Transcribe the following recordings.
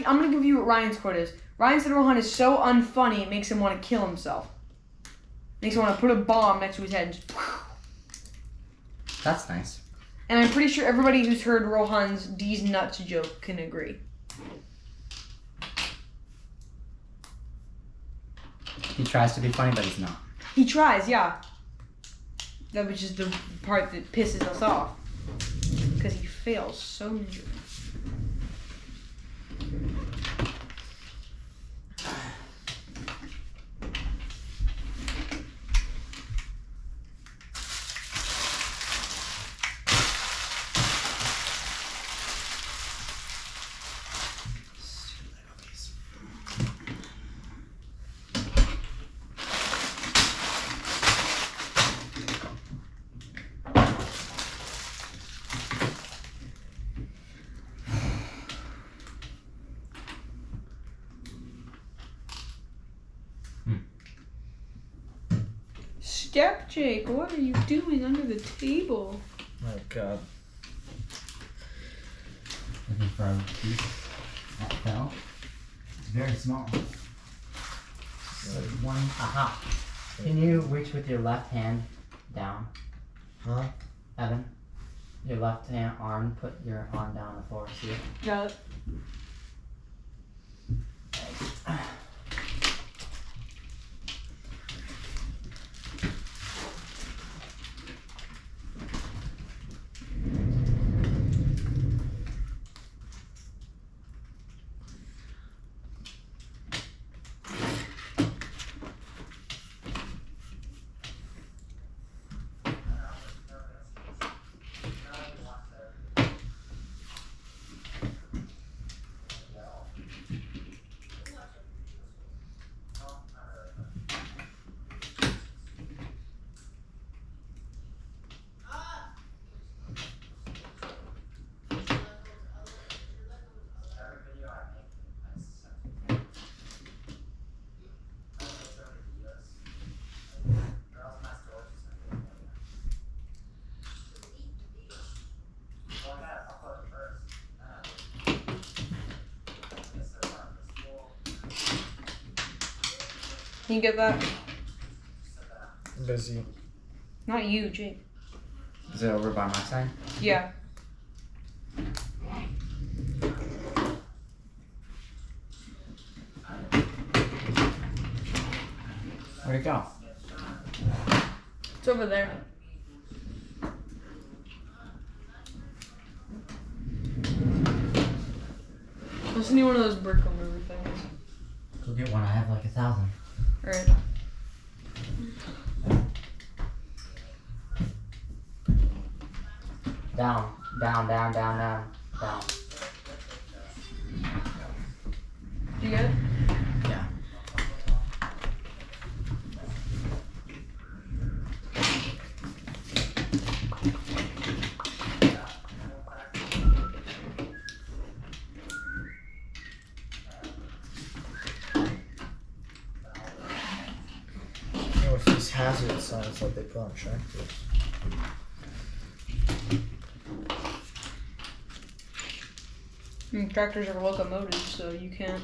I'm gonna give you what Ryan's quote is. Ryan said Rohan is so unfunny it makes him want to kill himself. Makes him want to put a bomb next to his head. And just, That's nice. and I'm pretty sure everybody who's heard Rohan's D's nuts joke can agree. He tries to be funny, but he's not. He tries, yeah. That was just the part that pisses us off. Because he fails so miserably. Step Jake, what are you doing under the table? Oh god. Looking for a piece that fell. It's very small. So one. Aha. Can you reach with your left hand down? Huh? Evan? Your left hand arm, put your arm down on the floor. See it? Got it. Can you get that? I'm busy. Not you, Jake. Is it over by my side? Yeah. Where'd it go? It's over there. Listen to one of those Brickle movie things. Go get one. I have like 1,000. Alright. Down, down, down, down, down, down. You get it? Yeah. You know, with these hazard signs that they put on tractors. I mean, tractors are locomotives, so you can't.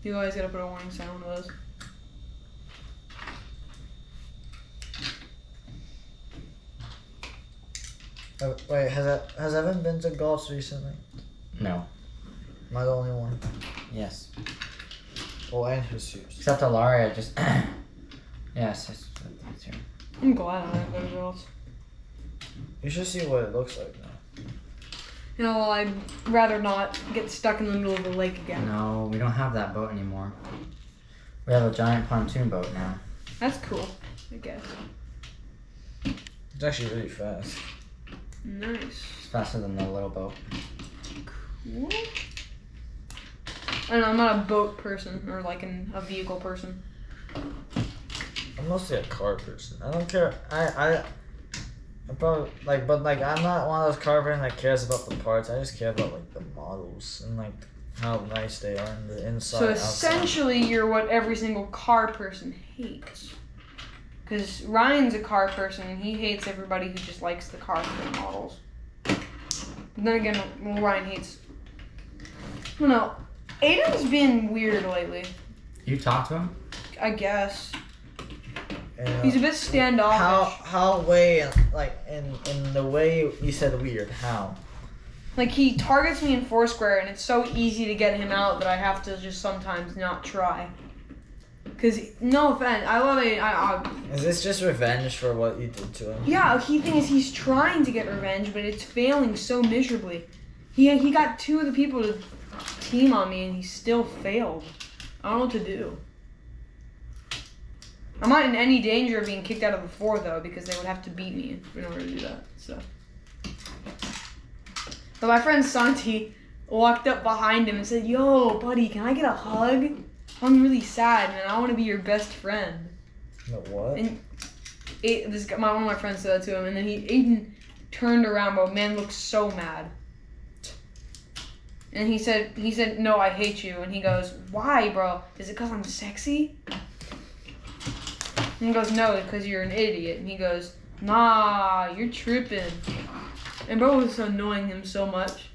You always gotta put a warning sign on those. Wait, has Evan been to golfs recently? No. Am I the only one? Yes. Oh, and Jesus. Except Alaria just. Yes, it's here. I'm glad I don't go to golf. You should see what it looks like now. You know, I'd rather not get stuck in the middle of the lake again. No, we don't have that boat anymore. We have a giant pontoon boat now. That's cool, I guess. It's actually really fast. Nice. It's faster than the little boat. Cool. I don't know, I'm not a boat person, or like a vehicle person. I'm mostly a car person. I don't care. I probably like, but like I'm not one of those car person that cares about the parts. I just care about like the models and like how nice they are in the inside. So outside. essentially, you're what every single car person hates. Because Ryan's a car person, and he hates everybody who just likes the car models. But then again, well, Ryan hates. Well, no, Aiden's been weird lately. You talk to him? I guess. Yeah. He's a bit standoffish. How way like in the way you said weird? How? Like, he targets me in Foursquare, and it's so easy to get him out that I have to just sometimes not try. Because, no offense, I love it. Is this just revenge for what you did to him? Yeah, the key thing is he's trying to get revenge, but it's failing so miserably. He got 2 of the people to team on me, and he still failed. I don't know what to do. I'm not in any danger of being kicked out of the 4, though, because they would have to beat me in order to do that, so. But my friend Santi walked up behind him and said, "Yo, buddy, can I get a hug? I'm really sad, and I want to be your best friend." What? And one of my friends said that to him, and then Aiden turned around, but man looked so mad. And he said, "No, I hate you." And he goes, "Why, bro? Is it because I'm sexy?" And he goes, "No, because you're an idiot." And he goes, "Nah, you're tripping." And bro was annoying him so much.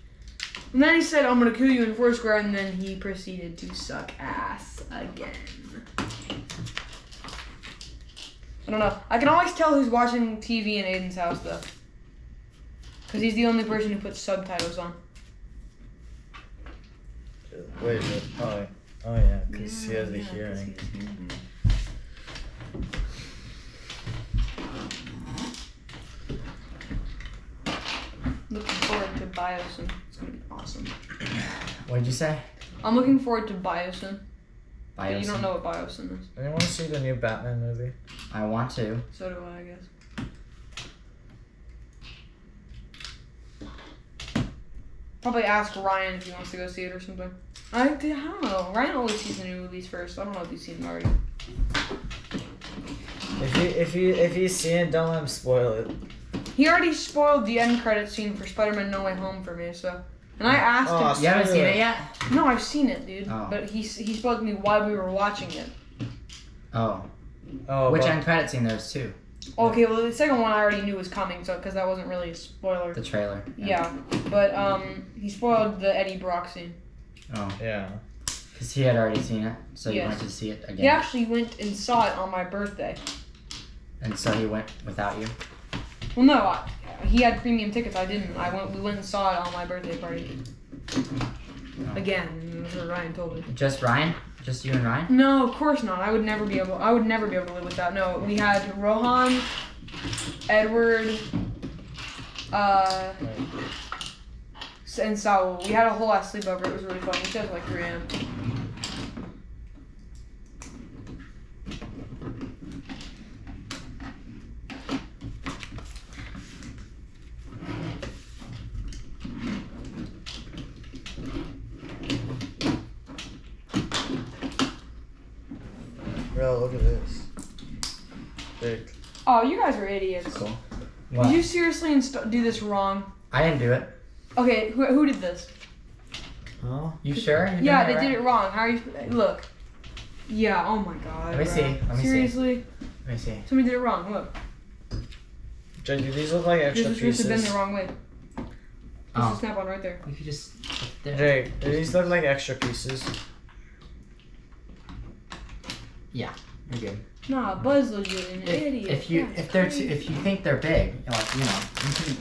And then he said, "I'm gonna kill you in Foursquare," and then he proceeded to suck ass again. I don't know. I can always tell who's watching TV in Aiden's house, though. Because he's the only person who puts subtitles on. Wait. Oh yeah, because he has the hearing. Looking forward to Biosin. It's gonna be awesome. What'd you say? I'm looking forward to Biosin. But you Biosin? don't know what Biosin is. Anyone see the new Batman movie? I want to. So do I guess. Probably ask Ryan if he wants to go see it or something. I don't know. Ryan always sees the new movies first. I don't know if he's seen them already. If he's seen it, don't let him spoil it. He already spoiled the end credit scene for Spider-Man No Way Home for me, so. And I asked him. You haven't seen it yet? No, I've seen it, dude. Oh. But he spoke to me while we were watching it. Oh. Oh, Which but- end credit scene? There's 2. Okay, well the second one I already knew was coming, so because that wasn't really a spoiler. The trailer. Yeah, but he spoiled the Eddie Brock scene. Oh. Yeah. Because he had already seen it, so you Yes. wanted to see it again. He actually went and saw it on my birthday. And so he went without you? Well, no, he had premium tickets. I didn't. We went and saw it on my birthday party. Oh. Again, that's what Ryan told me. Just Ryan? Just you and Ryan? No, of course not. I would never be able to live without. No, we had Rohan, Edward, and Saul. We had a whole ass sleepover. It was really fun. We stayed at like 3 a.m. Bro, look at this. Big. Oh, you guys are idiots. Cool. Did What? you seriously do this wrong? I didn't do it. Okay, who did this? Huh? You sure? You Yeah, did they it did it wrong. How are you? Look. Yeah. Oh my God. Let me bro. see, let me see. Seriously? Let me see. Somebody did it wrong. Look. Jay, do these look like This extra is supposed to have been pieces? the wrong way. There's Oh. a snap on right there. You could just... There. Jay, do these look like extra pieces? Yeah, you're good. Nah, Buzz was an idiot. If you think they're big, like, you know, you can